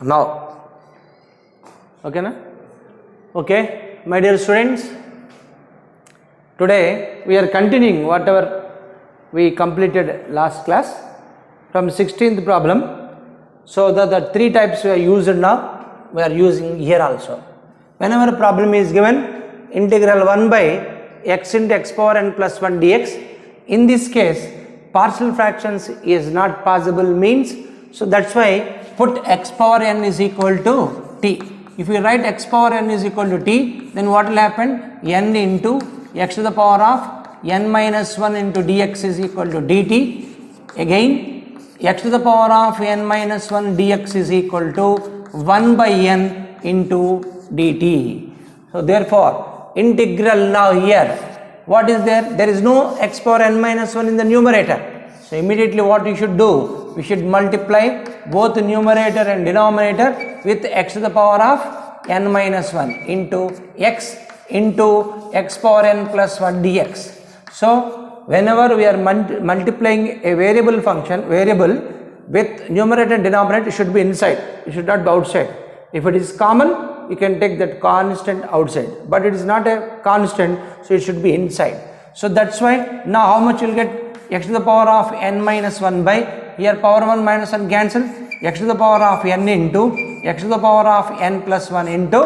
now. Okay na? Okay, my dear students, today we are continuing whatever we completed last class from 16th problem. So the three types we are used now, we are using here also. Whenever a problem is given, integral 1 by x into x power n plus 1 dx, in this case partial fractions is not possible means, so that's why put x power n is equal to t. If we write x power n is equal to t, then what will happen? N into x to the power of n minus 1 into dx is equal to dt. Again, x to the power of n minus 1 dx is equal to 1 by n into dt. So therefore, integral now here, what is there? There is no x power n minus 1 in the numerator. So immediately what we should do? We should multiply both the numerator and denominator with x to the power of n minus 1 into x power n plus 1 dx. So whenever we are multiplying a variable function, variable with numerator and denominator, it should be inside, it should not be outside. If it is common, you can take that constant outside, but it is not a constant, so it should be inside. So that's why now how much you will get? X to the power of n minus 1 by, here power 1 minus 1 cancel, x to the power of n into x to the power of n plus 1 into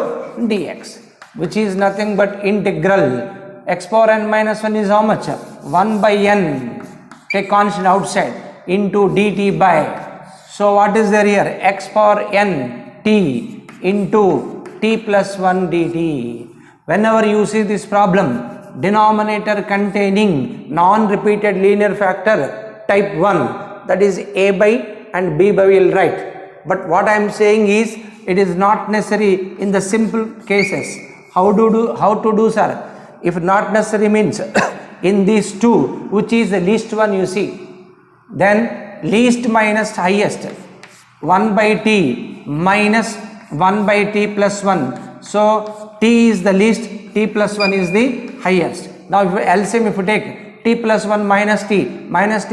dx, which is nothing but integral. X power n minus 1 is how much? 1 by n, take constant outside, into dt by, so what is there here? X power n t into t plus 1 dt. Whenever you see this problem, denominator containing non-repeated linear factor type 1, that is a by and b by we will write. But what I am saying is, it is not necessary in the simple cases. How to do sir? If not necessary means in these two, which is the least one you see, then least minus highest, 1 by t minus 1 by t plus 1. So t is the least, t plus 1 is the highest. Now if LCM, if you take t plus 1 minus t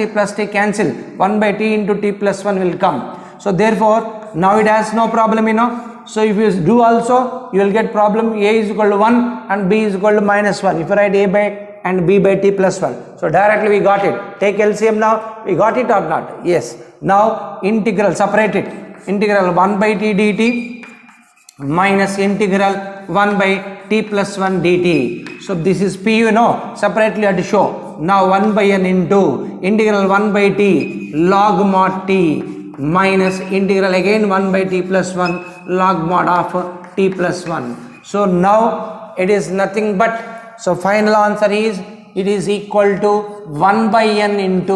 plus t cancel, 1 by t into t plus 1 will come. So therefore now it has no problem, you know. So if you do also, you will get problem a is equal to 1 and b is equal to minus 1 if you write a by and b by t plus 1. So directly we got it. Take LCM now, we got it or not? Yes. Now integral, separate it. Integral 1 by t dt minus integral 1 by t plus 1 dt. So this is p, you know, separately I have to show. Now 1 by n into integral 1 by t log mod t minus integral again 1 by t plus 1 log mod of t plus 1. So now it is nothing but, so final answer is, it is equal to 1 by n into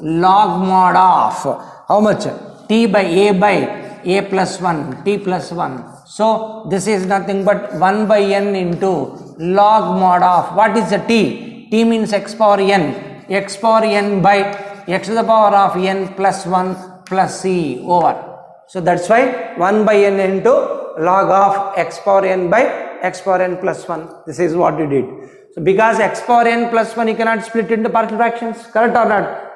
log mod of how much? T by a plus 1, t plus 1. So this is nothing but 1 by n into log mod of, what is the t? T means x power n by x to the power of n plus 1 plus c over. So that's why 1 by n into log of x power n by x power n plus 1. This is what we did. So because x power n plus 1 you cannot split into partial fractions, correct or not?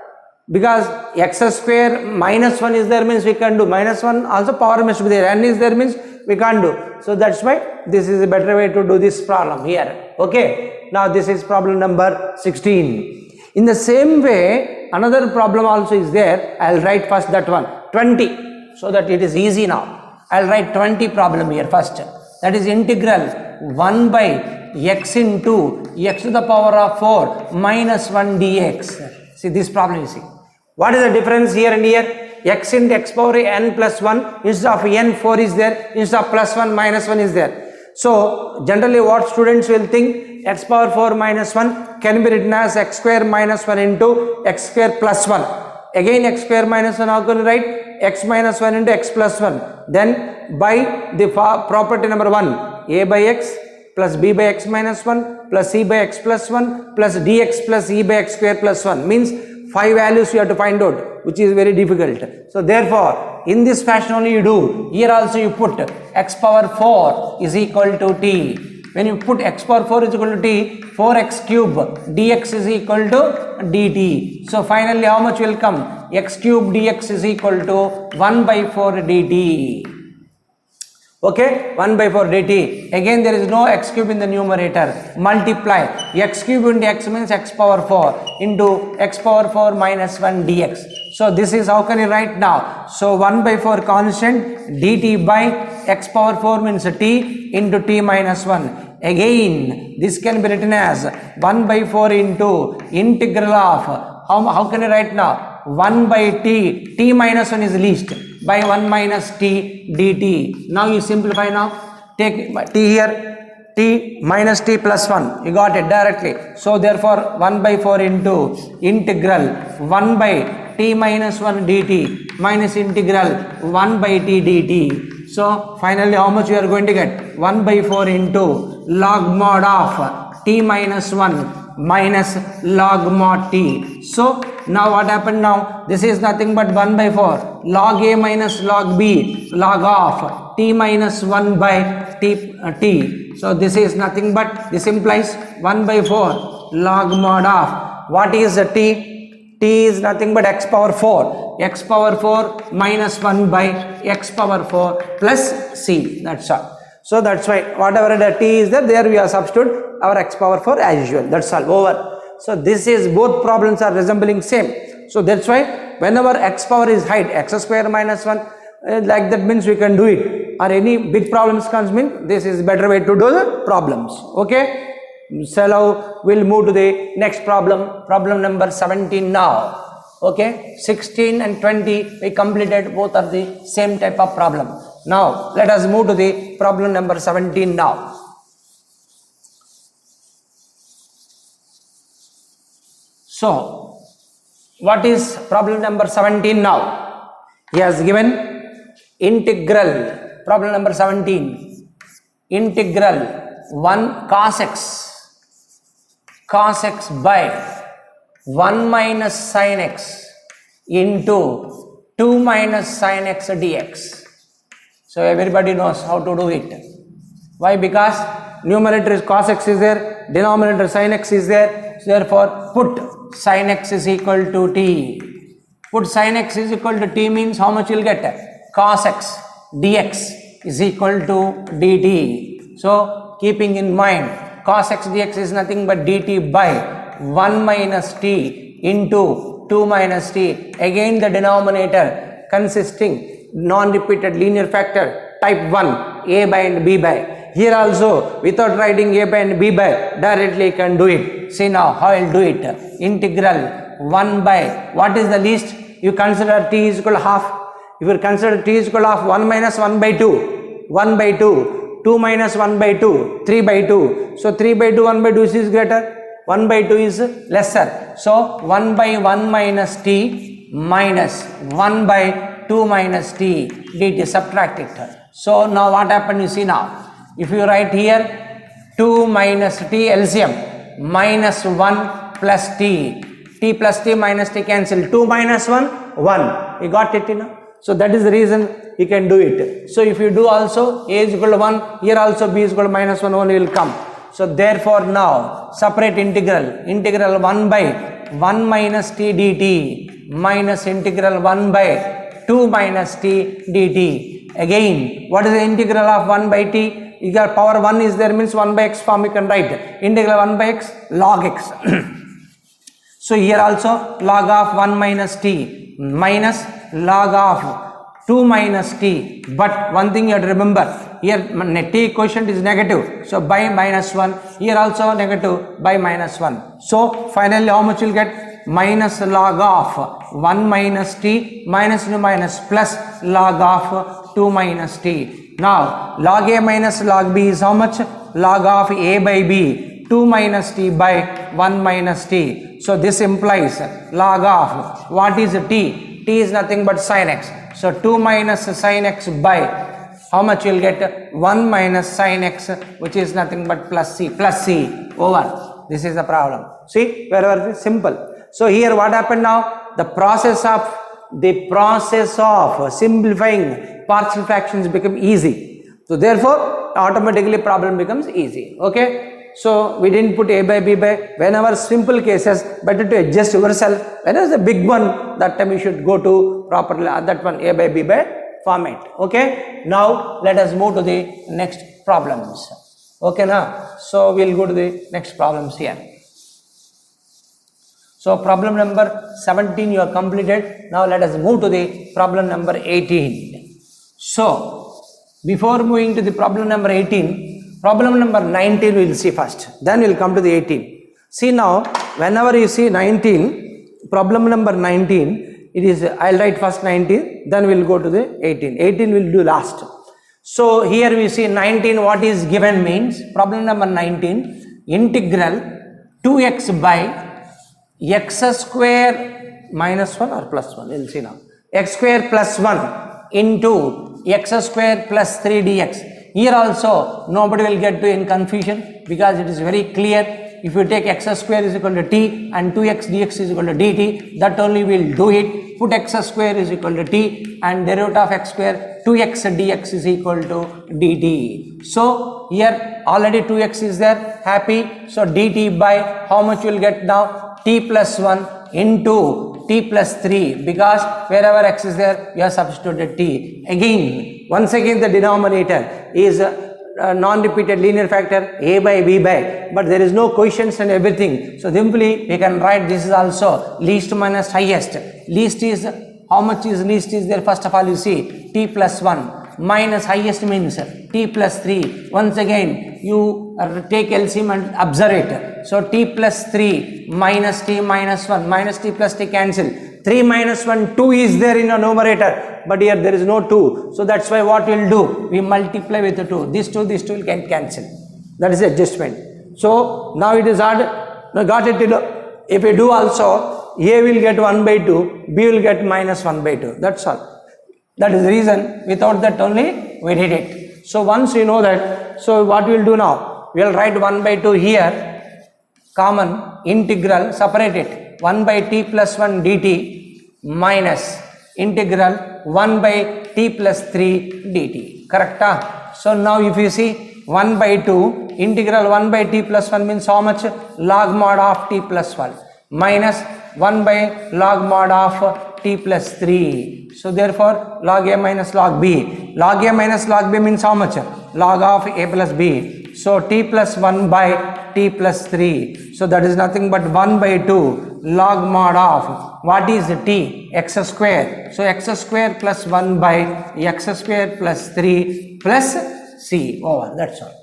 Because x square minus 1 is there means we can do, minus 1 also power must be there, n is there means we can't do. So that's why this is a better way to do this problem here. Okay. Now this is problem number 16. In the same way, another problem also is there. I'll write first that one, 20, so that it is easy now. I'll write 20 problem here first. That is integral 1 by x into x to the power of 4 minus 1 dx. See this problem you see. What is the difference here and here? X into x power n plus 1, instead of n 4 is there, instead of plus 1 minus 1 is there. So generally what students will think, x power 4 minus 1 can be written as x square minus 1 into x square plus 1. Again x square minus 1, how can you write? X minus 1 into x plus 1. Then by the property number 1, a by x plus b by x minus 1 plus c by x plus 1 plus dx plus e by x square plus 1 means 5 values you have to find out, which is very difficult. So therefore in this fashion only you do. Here also you put x power 4 is equal to t. When you put x power 4 is equal to t, 4x cube dx is equal to dt. So finally how much will come? X cube dx is equal to 1 by 4 dt. Okay, 1 by 4 dt. Again there is no x cube in the numerator. Multiply x cube into x means x power 4 into x power 4 minus 1 dx. So this is how can you write now? So 1 by 4 constant dt by x power 4 means t into t minus 1. Again this can be written as 1 by 4 into integral of how can you write now? 1 by t minus 1 is least by 1 minus t dt. Now you simplify now. Take t here, t minus t plus 1. You got it directly. So therefore 1 by 4 into integral 1 by t minus 1 dt minus integral 1 by t dt. So finally how much you are going to get? 1 by 4 into log mod of t minus 1 minus log mod t. So now what happened now? This is nothing but 1 by 4 log a minus log b log of t minus 1 by t. So this is nothing but, this implies 1 by 4 log mod of what is the t? T is nothing but x power 4. X power 4 minus 1 by x power 4 plus c. That's all. So that's why whatever the t is there we have substitute our x power 4 as usual. That's all, over. So this is, both problems are resembling same. So that's why whenever x power is height, x square minus 1 like that means we can do it, or any big problems comes mean this is better way to do the problems. Okay, so now we'll move to the next problem, problem number 17 now. Okay, 16 and 20 we completed, both are the same type of problem. Now let us move to the problem number 17 now. So what is problem number 17 now? He has given integral, problem number 17, integral 1 cos x by 1 minus sin x into 2 minus sin x dx. So everybody knows how to do it. Why? Because numerator is cos x is there, denominator sin x is there. So therefore put sin x is equal to t. Put sin x is equal to t means how much you will get? Cos x dx is equal to dt. So keeping in mind cos x dx is nothing but dt by 1 minus t into 2 minus t. Again the denominator consisting non-repeated linear factor type 1, a by and b by. Here also without writing a by and b by, directly you can do it. See now how I will do it. Integral 1 by, what is the least? You consider t is equal to half. If you consider t is equal to half, 1 minus 1 by 2, 1 by 2, 2 minus 1 by 2, 3 by 2. So 3 by 2, 1 by 2 is greater, 1 by 2 is lesser. So 1 by 1 minus t minus 1 by 2 minus t dt, subtract it. So now what happened you see now. If you write here 2 minus t LCM minus 1 plus t, t plus t minus t cancel, 2 minus 1, 1. You got it, you know? So that is the reason you can do it. So if you do also a is equal to 1, here also b is equal to minus 1 only will come. So therefore now separate integral 1 by 1 minus t dt minus integral 1 by 2 minus t dt. Again what is the integral of 1 by t? You got power 1 is there means 1 by x form you can write. Integral 1 by x log x. So here also log of 1 minus t minus log of 2 minus t. But one thing you have to remember, here t quotient is negative. So by minus 1. Here also negative by minus 1. So finally how much you will get? Minus log of 1 minus t minus plus log of 2 minus t. Now log a minus log b is how much? Log of a by b, 2 minus t by 1 minus t. So this implies log of what is t? T is nothing but sin x. So 2 minus sin x by how much you will get? 1 minus sin x, which is nothing but plus c over. This is the problem. See, wherever it is simple. So here what happened now? The process of simplifying partial fractions become easy. So therefore automatically problem becomes easy. Okay. So we didn't put a by b by. Whenever simple cases, better to adjust yourself. Whenever the big one, that time you should go to properly that one a by b by format. Okay, now let us move to the next problems. Okay, now so we'll go to the next problems here. So problem number 17 you have completed. Now let us move to the problem number 18. So before moving to the problem number 18, problem number 19 we will see first, then we will come to the 18. See now, whenever you see 19, problem number 19, it is, I'll write first 19, then we'll go to the 18. 18 will do last. So here we see 19, what is given means, problem number 19, integral 2x by x square minus 1 or plus 1, we'll see now, x square plus 1 into x square plus 3 dx. Here also nobody will get to in confusion, because it is very clear. If you take x square is equal to t and 2x dx is equal to dt, that only will do it. Put x square is equal to t and derivative of x square 2x dx is equal to dt. So here already 2x is there, happy. So dt by how much you will get now? T plus 1 into t plus 3, because wherever x is there you have substituted t. Again, once again the denominator is non-repeated linear factor a by b by, but there is no coefficients and everything. So simply we can write this is also least minus highest. Least is, how much is least is there? First of all you see t plus 1 minus highest means t plus 3. Once again you take LCM and observe it. So t plus 3 minus t minus 1, minus t plus t cancel. 3 minus 1, 2 is there in a numerator, but here there is no 2. So that's why what we'll do, we multiply with the 2. This 2 will can cancel. That is adjustment. So now it is hard. Now got it. If we do also, a will get 1 by 2, b will get minus 1 by 2. That's all. That is the reason. Without that only we did it. So once you know that, so what we will do now, we will write 1 by 2 here, common, integral, separate it, 1 by t plus 1 dt minus integral 1 by t plus 3 dt. Correct? So now if you see 1 by 2, integral 1 by t plus 1 means how much? Log mod of t plus 1 minus 1 by log mod of t plus 3. So therefore log a minus log b. Log a minus log b means how much? Log of a plus b. So t plus 1 by t plus 3. So that is nothing but 1 by 2 log mod of, what is t? X square. So x square plus 1 by x square plus 3 plus c over. That's all.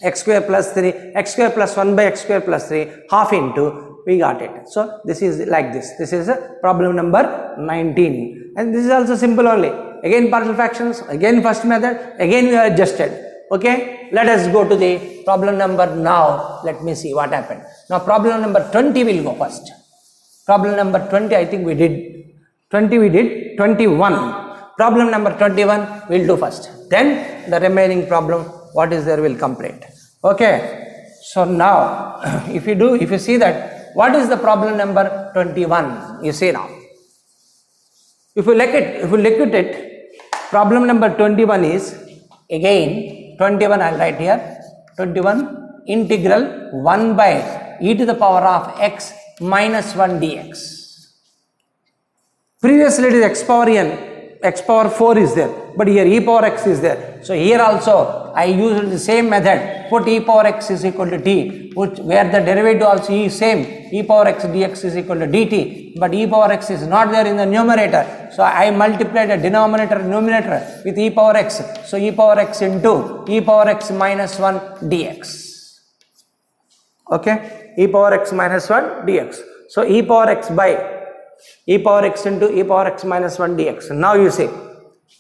X square plus 3, x square plus 1 by x square plus 3, half into, we got it. So this is like this. This is problem number 19. And this is also simple only. Again partial fractions, again first method, again we are adjusted. Okay, let us go to the problem number now. Let me see what happened. Now problem number 20 will go first. Problem number 20 I think we did. 20 we did. 21. Problem number 21 we'll do first. Then the remaining problem what is there will complete. Okay. So now if you see that, what is the problem number 21? You see now. If you look at it, problem number 21 is, again 21 I'll write here, 21 integral 1 by e to the power of x minus 1 dx. Previously it is x power n, x power 4 is there, but here e power x is there. So here also I used the same method, put e power x is equal to t, where the derivative also is same, e power x dx is equal to dt, but e power x is not there in the numerator. So I multiplied the denominator and numerator with e power x. So e power x into e power x minus 1 dx. Okay, e power x minus 1 dx. So e power x by e power x into e power x minus 1 dx. Now you see,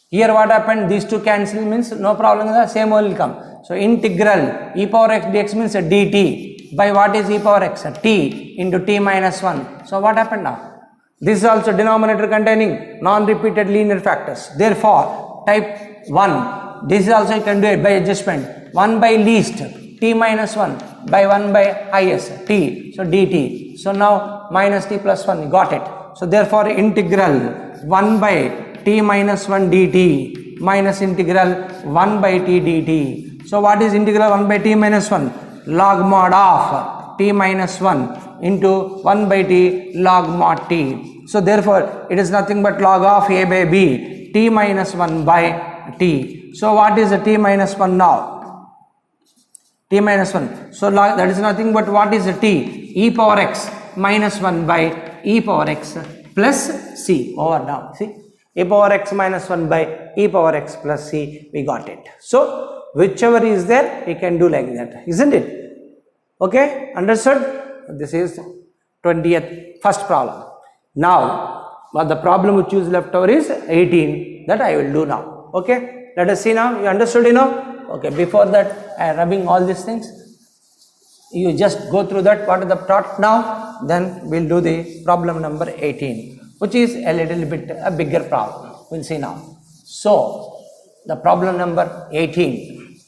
here what happened, these two cancel means no problem, the same will come. So integral e power x dx means dt by what is e power x? T into t minus 1. So what happened now? This is also denominator containing non-repeated linear factors. Therefore type 1, this is also you can do it by adjustment. 1 by least t minus 1 by 1 by highest t. So dt. So now minus t plus 1, got it. So therefore integral 1 by t minus 1 dt minus integral 1 by t dt. So what is integral 1 by t minus 1? Log mod of t minus 1 into 1 by t log mod t. So therefore it is nothing but log of a by b t minus 1 by t. So what is the t minus 1 now? T minus 1. So that is nothing but what is the t? E power x minus 1 by e power x plus c over now. See, e power x minus 1 by e power x plus c, we got it. So whichever is there, we can do like that, isn't it? Okay, understood? This is 20th first problem. Now, but the problem which is left over is 18, that I will do now. Okay, let us see now. You understood, you know? Okay, before that, I am rubbing all these things. You just go through that, what is the thought now, then we'll do the problem number 18, which is a little bit a bigger problem. We'll see now. So, the problem number 18.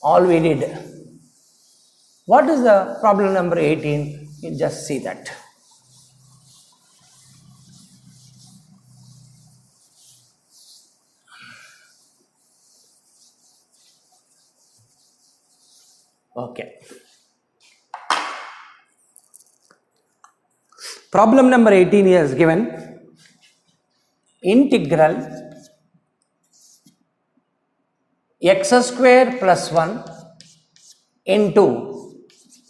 All we did. What is the problem number 18? You just see that. Okay. Problem number 18 is given integral x square plus 1 into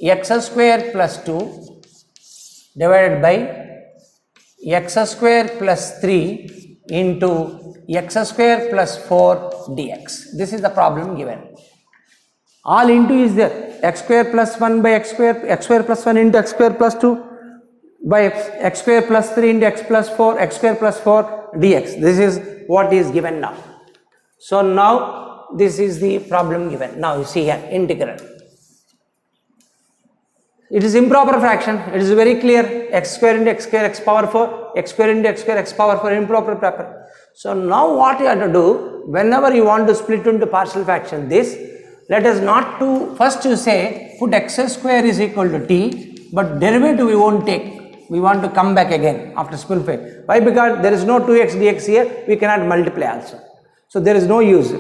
x square plus 2 divided by x square plus 3 into x square plus 4 dx. This is the problem given. All into is there, x square plus 1 by x square plus 1 into x square plus 2 by x square plus 3 into x plus 4, x square plus 4 dx. This is what is given now. So now this is the problem given. Now you see here, integral. It is improper fraction. It is very clear, x square into x square x power 4, x square into x square x power 4, improper fraction. So now what you have to do, whenever you want to split into partial fraction this, let us not to, first you say put x square is equal to t, but derivative we won't take. We want to come back again after simplifying. Why? Because there is no 2x dx here, we cannot multiply also. So there is no use.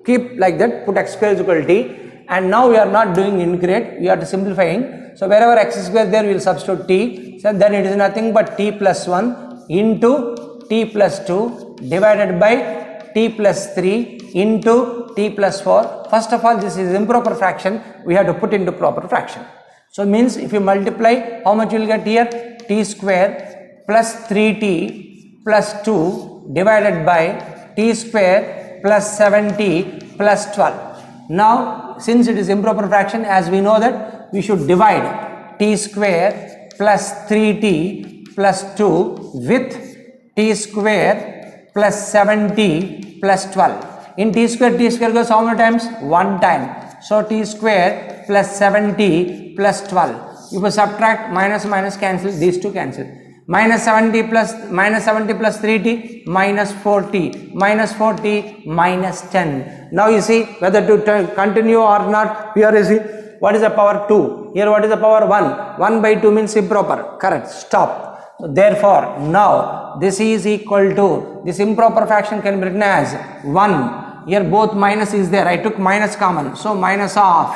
Keep like that, put x square is equal to t, and now we are not doing integrate, we are simplifying. So wherever x square there, we will substitute t. So then it is nothing but t plus 1 into t plus 2 divided by t plus 3 into t plus 4. First of all, this is improper fraction, we have to put into proper fraction. So means if you multiply, how much you will get here? T square plus 3t plus 2 divided by t square plus 7t plus 12. Now, since it is improper fraction, as we know that we should divide t square plus 3t plus 2 with t square plus 7t plus 12. In t square goes how many times? 1 time. So t square plus 7t plus 12. If you subtract, minus minus cancel, these two cancel. Minus 70 plus 3t minus 4t, minus 4t minus 10. Now you see whether to continue or not. Here you see what is the power 2. Here what is the power 1. 1 by 2 means improper. Correct. Stop. So therefore now this is equal to, this improper fraction can be written as 1. Here both minus is there. I took minus common. So minus of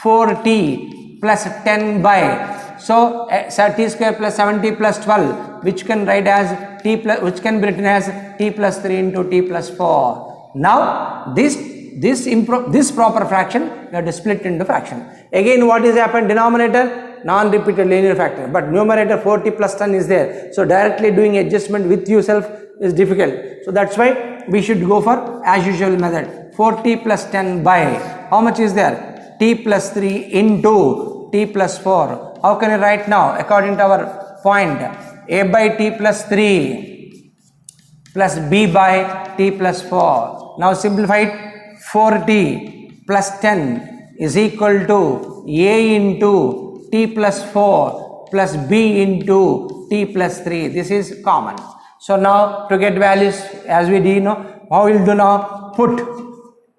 4t plus 10 by, so t square plus 7t plus 12, which can write as t plus, which can be written as t plus 3 into t plus 4. Now this proper fraction we have to split into fraction. Again what is happened? Denominator non-repeated linear factor, but numerator 4t plus 10 is there. So directly doing adjustment with yourself is difficult. So that's why we should go for as usual method. 4t plus 10 by, how much is there? T plus 3 into t plus 4. How can I write now? According to our point, a by t plus 3 plus b by t plus 4. Now simplified, 4t plus 10 is equal to a into t plus 4 plus b into t plus 3. This is common. So now to get values, as we did know, how we will do now?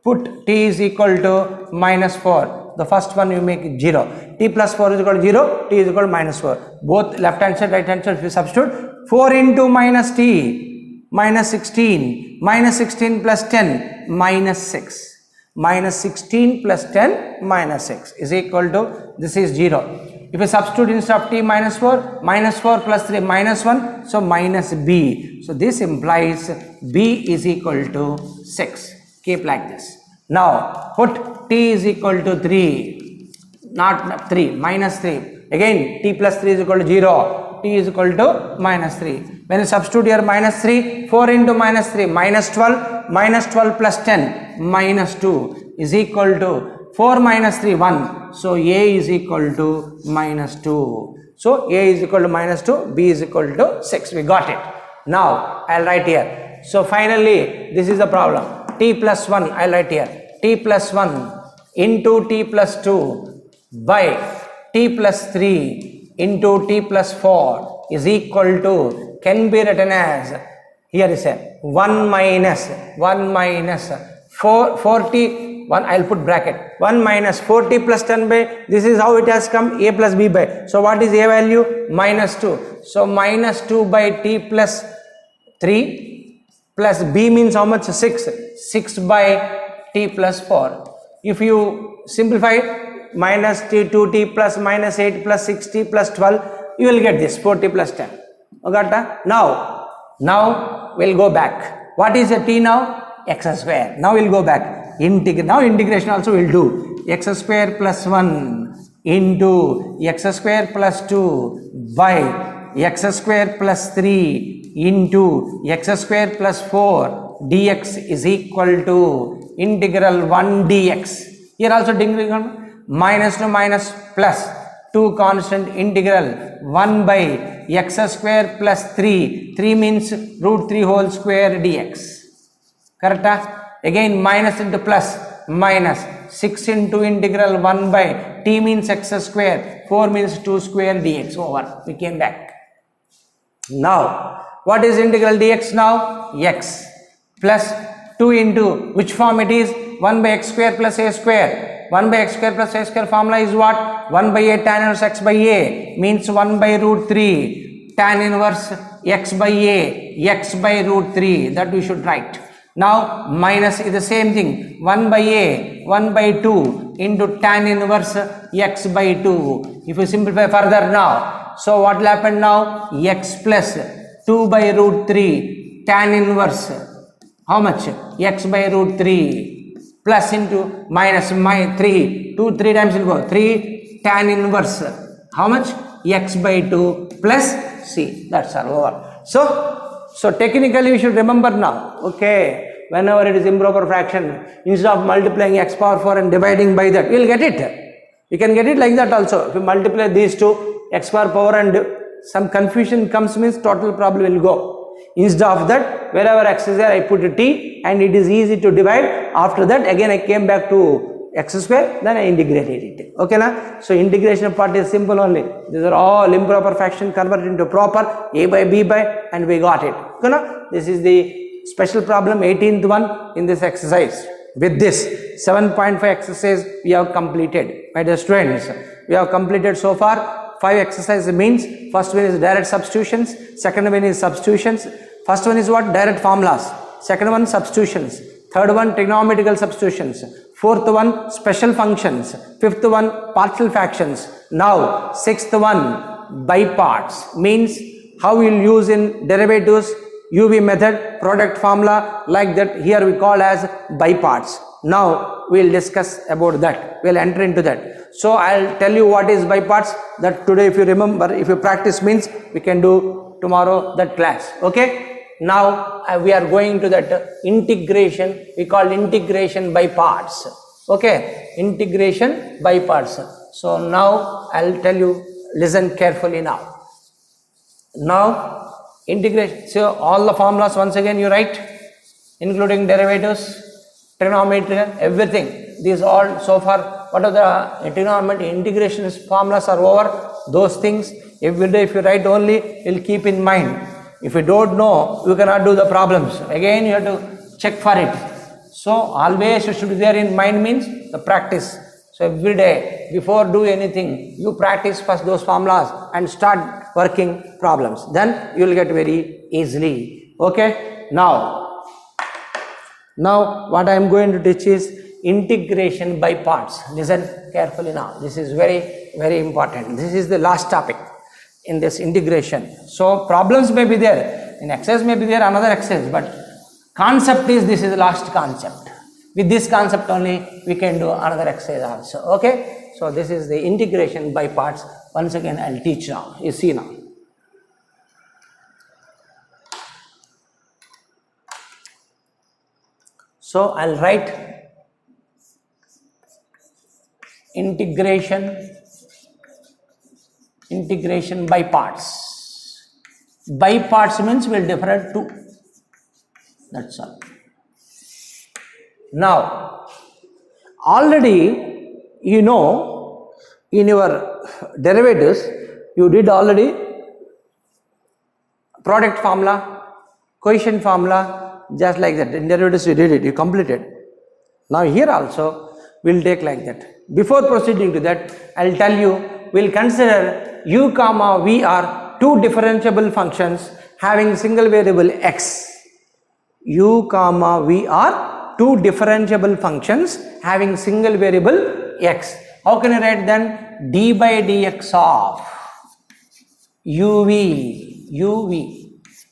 Put t is equal to minus 4. The first one you make 0. T plus 4 is equal to 0. T is equal to minus 4. Both left hand side, right hand side, if you substitute, 4 into minus t, minus 16. Minus 16 plus 10, minus 6. Minus 16 plus 10, minus 6 is equal to, this is 0. If you substitute instead of t minus 4 plus 3 minus 1, so minus b. So this implies b is equal to 6. Keep like this. Now put t is equal to 3, not 3, minus 3. Again t plus 3 is equal to 0. T is equal to minus 3. When you substitute here minus 3, 4 into minus 3, minus 12, minus 12 plus 10, minus 2 is equal to 4 minus 3, 1. So A is equal to minus 2. So A is equal to minus 2, B is equal to 6. We got it. Now I'll write here. So finally this is the problem. T plus 1 I'll write here. T plus 1 into T plus 2 by T plus 3 into T plus 4 is equal to, can be written as, here is a 1 minus 40, I'll put bracket, 1 minus 40 plus 10 by, this is how it has come, A plus B by, so what is A value? Minus 2. So minus 2 by T plus 3 plus B means how much? 6. 6 by T plus 4. If you simplify, minus t 2t plus minus 8 plus 6t plus 12, you will get this 40 plus 10. Got that? Now we'll go back. What is a t now? X square. Now we'll go back. Now integration also we'll do. X square plus 1 into x square plus 2 by x square plus 3 into x square plus 4 dx is equal to integral 1 dx. Here also integral minus to minus plus 2 constant integral 1 by x square plus 3. 3 means root 3 whole square dx. Correct? Again minus into plus minus 6 into integral 1 by t means x square, 4 means 2 square dx over. We came back. Now what is integral dx now? X plus 2 into which form it is? 1 by x square plus a square. 1 by x square plus a square formula is what? 1 by a tan inverse x by a means 1 by root 3 tan inverse x by a, x by root 3, that we should write. Now minus is the same thing, 1 by a, 1 by 2 into tan inverse x by 2. If you simplify further now, so what will happen now? X plus 2 by root 3 tan inverse, how much? X by root 3 plus into minus 3, 2 3 times will go, 3 tan inverse, how much? X by 2 plus c. That's all over. So technically we should remember now, okay, whenever it is improper fraction, instead of multiplying x power 4 and dividing by that, we will get it. You can get it like that also. If you multiply these two, x power and some confusion comes means total problem will go. Instead of that, wherever x is there, I put a t and it is easy to divide. After that, again I came back to x square, then I integrated it. Okay na? So integration part is simple only. These are all improper fraction converted into proper, a by b by, and we got it. Okay na? This is the special problem, 18th one in this exercise. With this 7.5 exercise we have completed. My dear students, we have completed so far 5 exercises. Means first one is direct substitutions, second one is substitutions, first one is what? Direct formulas, second one substitutions, third one trigonometrical substitutions, fourth one special functions, fifth one partial fractions. Now sixth one by parts, means how we will use in derivatives, UV method, product formula, like that. Here we call as by parts. Now we will discuss about that, we will enter into that. So I will tell you what is by parts, that today if you remember, if you practice, means we can do tomorrow that class. Okay, now we are going to that integration, we call integration by parts. Okay, integration by parts. So now I will tell you, listen carefully now. Now integration, so all the formulas once again you write, including derivatives, trigonometry, everything. These all so far, what are the trigonometry integration formulas are over. Those things every day if you write only, you will keep in mind. If you don't know, you cannot do the problems. Again you have to check for it. So always you should be there in mind, means the practice. So every day before do anything, you practice first those formulas and start working problems. Then you will get very easily. Okay. Now what I am going to teach is integration by parts. Listen carefully now. This is very very important. This is the last topic in this integration. So problems may be there, in exercise may be there another exercise, but concept is, this is the last concept. With this concept only we can do another exercise also. Okay, so this is the integration by parts. Once again I will teach now. You see now. So I will write integration by parts. By parts means we will differ two. That's all. Now, already you know in your derivatives you did already product formula, coefficient formula, just like that. In derivatives you did it, you completed. Now here also we will take like that. Before proceeding to that, I will tell you, we will consider u comma v are two differentiable functions having single variable x. U comma v are two differentiable functions having single variable x. How can I write then? D by dx of uv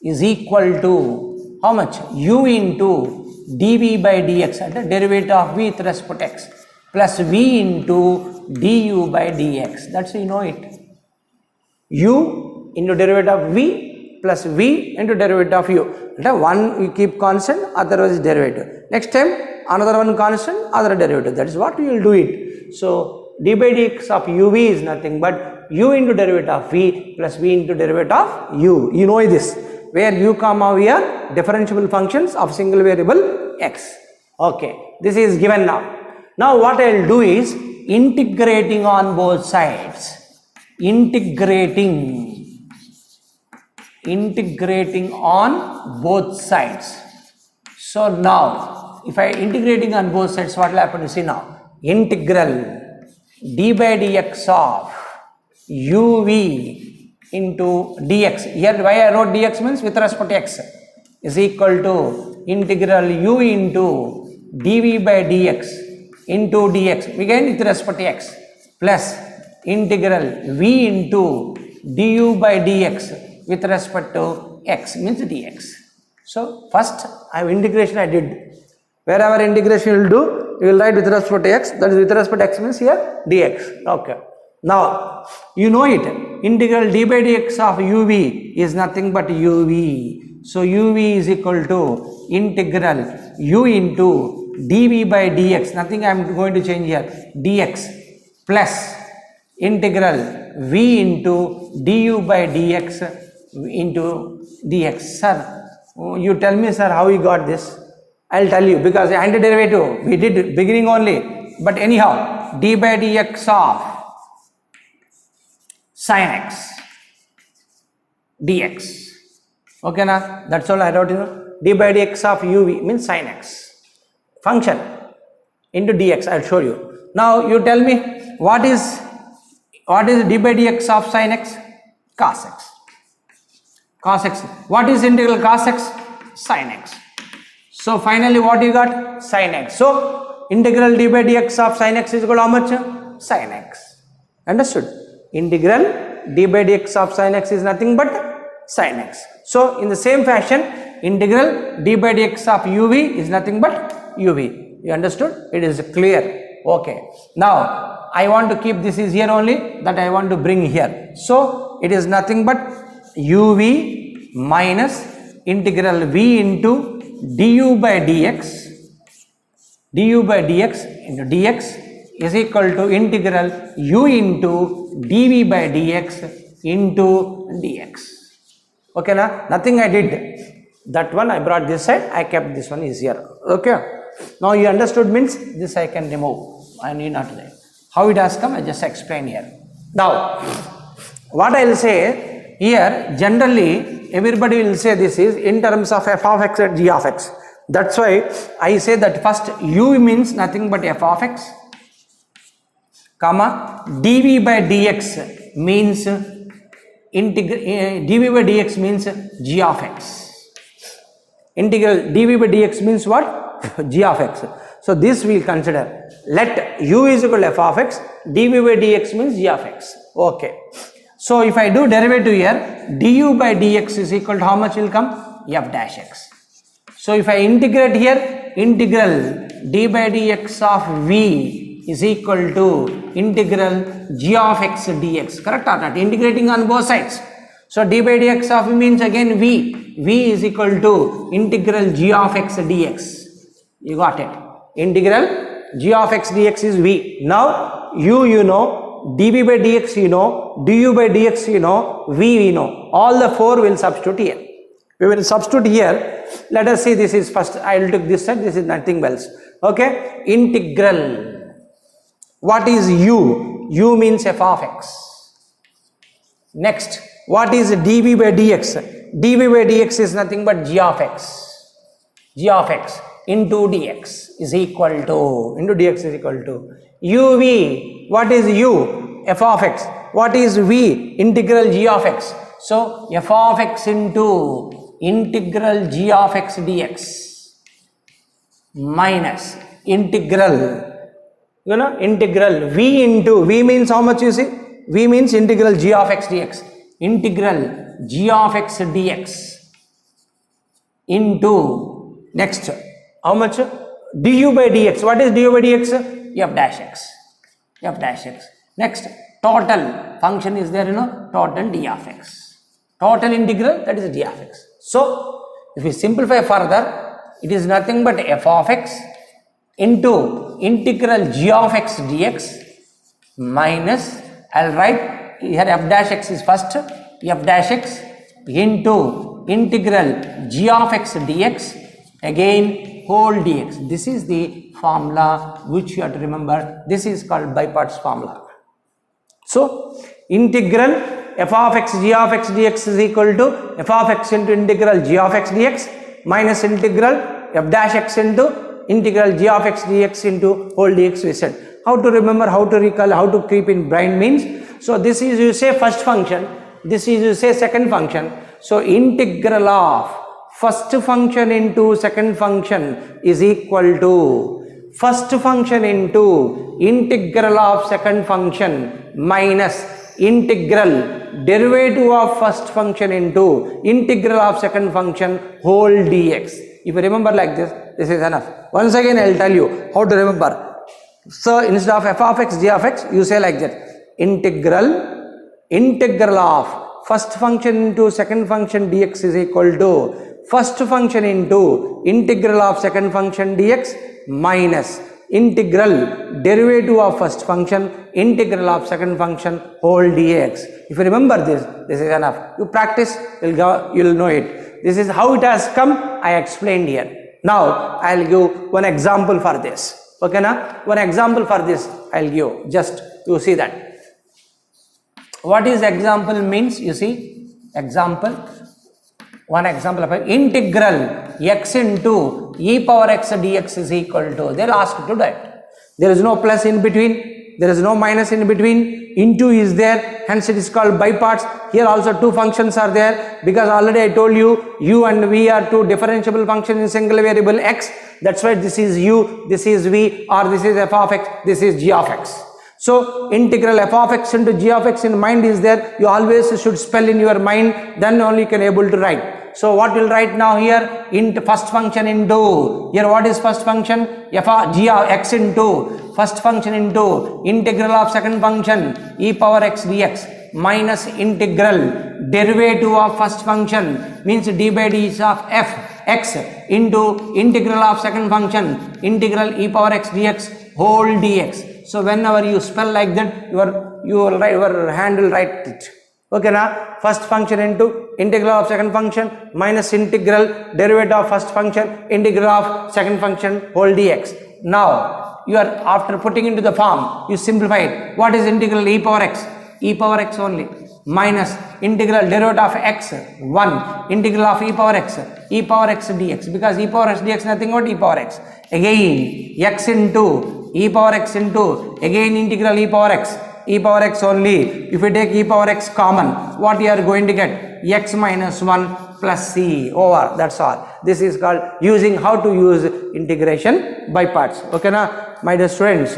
is equal to how much? U into dv by dx at the derivative of v with respect to x plus v into du by dx. That's you know it. U into derivative of v plus v into derivative of u. One you keep constant, otherwise derivative. Next time another one constant, other derivative. That is what we will do it. So d by dx of uv is nothing but u into derivative of v plus v into derivative of u. You know this, where u comma v are differentiable functions of single variable x. Okay, this is given now. Now what I will do is integrating on both sides. Integrating on both sides. So now if I integrating on both sides, what will happen? You see now, integral d by dx of uv into dx. Here why I wrote dx means with respect to x is equal to integral u into dv by dx into dx, again with respect to x, plus integral v into du by dx with respect to x means dx. So first I have integration I did. Wherever integration you will do, you will write with respect to x, that is with respect to x means here dx. Okay. Now you know it, integral d by dx of uv is nothing but uv. So uv is equal to integral u into dv by dx, nothing I am going to change here, dx plus integral v into du by dx into dx. Sir, you tell me sir how you got this? I will tell you, because antiderivative we did beginning only, but anyhow d by dx of sin x dx. Okay na? That's all I wrote, you know. D by dx of uv means sin x function into dx. I will show you. Now you tell me what is d by dx of sin x? Cos x. Cos x. What is integral cos x? Sin x. So finally what you got? Sin x. So integral d by dx of sin x is equal to how much? Sin x. Understood? Integral d by dx of sin x is nothing but sin x. So in the same fashion, integral d by dx of uv is nothing but uv. You understood? It is clear. Okay. Now I want to keep this is here only, that I want to bring here. So it is nothing but uv minus integral v into du by dx into dx is equal to integral u into dv by dx into dx. Okay na? Nothing I did. That one I brought this side, I kept this one is here. Okay. Now you understood means this I can remove. I need not write. How it has come, I just explain here. Now what I will say here, generally everybody will say this is in terms of f of x and g of x. That's why I say that first u means nothing but f of x, comma dv by dx means dv by dx means g of x. Integral dv by dx means what? G of x. So this we will consider. Let u is equal to f of x, dv by dx means g of x. Okay. So if I do derivative here, du by dx is equal to how much will come? F dash x. So if I integrate here, integral d by dx of v is equal to integral g of x dx. Correct or not? Integrating on both sides. So d by dx of v means again v. V is equal to integral g of x dx. You got it. Integral g of x dx is v. Now you know, dv by dx you know, du by dx you know, v we know. All the four will substitute here. We will substitute here. Let us see, this is first, I will take this side, this is nothing else. Okay. Integral. What is u? U means f of x. Next, what is dv by dx? dv by dx is nothing but g of x. G of x into dx is equal to, uv. What is u? F of x. What is v? Integral g of x. So f of x into integral g of x dx minus integral, integral v into, v means how much you see? V means integral g of x dx. Integral g of x dx into, next, how much? Du by dx. What is du by dx? F dash x. F dash x. Next, total function is there, total d of x. Total integral, that is d of x. So, if we simplify further, it is nothing but f of x into integral g of x dx minus, I will write here f dash x is first, f dash x into integral g of x dx, again whole dx. This is the formula which you have to remember. This is called by parts formula. So, integral f of x g of x dx is equal to f of x into integral g of x dx minus integral f dash x into integral g of x dx into whole dx we said. How to remember, how to recall, how to keep in brain means, so this is you say first function, this is you say second function. So integral of first function into second function is equal to first function into integral of second function minus integral derivative of first function into integral of second function whole dx. If you remember like this, this is enough. Once again I will tell you how to remember. So instead of f of x g of x, you say like that, integral of first function into second function dx is equal to first function into integral of second function dx minus integral derivative of first function integral of second function whole dx. If you remember this, this is enough. You practice, you will know it. This is how it has come, I explained here. Now I will give one example for this. Okay na? One example for this I will give, just you see that. What is example means? You see, example, one example of integral x into e power x dx is equal to, they will ask to that. There is no plus in between, there is no minus in between, into is there, hence it is called by parts. Here also two functions are there, because already I told you u and v are two differentiable functions in single variable x. That's why this is u, this is v, or this is f of x, this is g of x. So integral f of x into g of x in mind is there. You always should spell in your mind, then only you can able to write. So what will write now here? Into first function into, here what is first function? F of g of x into first function into integral of second function e power x dx minus integral derivative of first function means d by d of f x into integral of second function integral e power x dx whole dx. So whenever you spell like that, your hand will write it. Okay na? First function into integral of second function minus integral derivative of first function integral of second function whole dx. Now you are, after putting into the form, you simplify it. What is integral e power x? E power x only minus integral derivative of x 1 integral of e power x dx, because e power x dx nothing but e power x, again x into e power x into again integral e power x only. If you take e power x common, what you are going to get? X minus 1 plus c over, that's all. This is called using how to use integration by parts. Okay na, my dear students.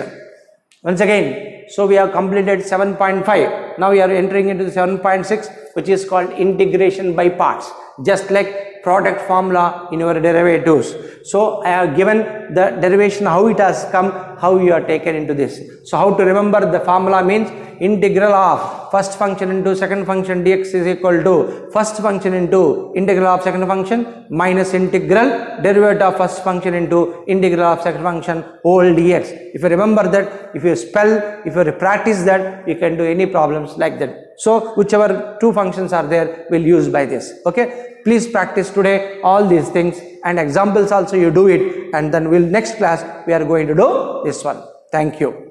Once again, so we have completed 7.5. Now we are entering into 7.6, which is called integration by parts. Just like product formula in your derivatives. So I have given the derivation, how it has come, how you are taken into this. So how to remember the formula means integral of first function into second function dx is equal to first function into integral of second function minus integral derivative of first function into integral of second function whole dx. If you remember that, if you spell, if you practice that, you can do any problems like that. So whichever two functions are there, we'll use by this. Okay. Please practice today all these things, and examples also you do it, and then next class we are going to do this one. Thank you.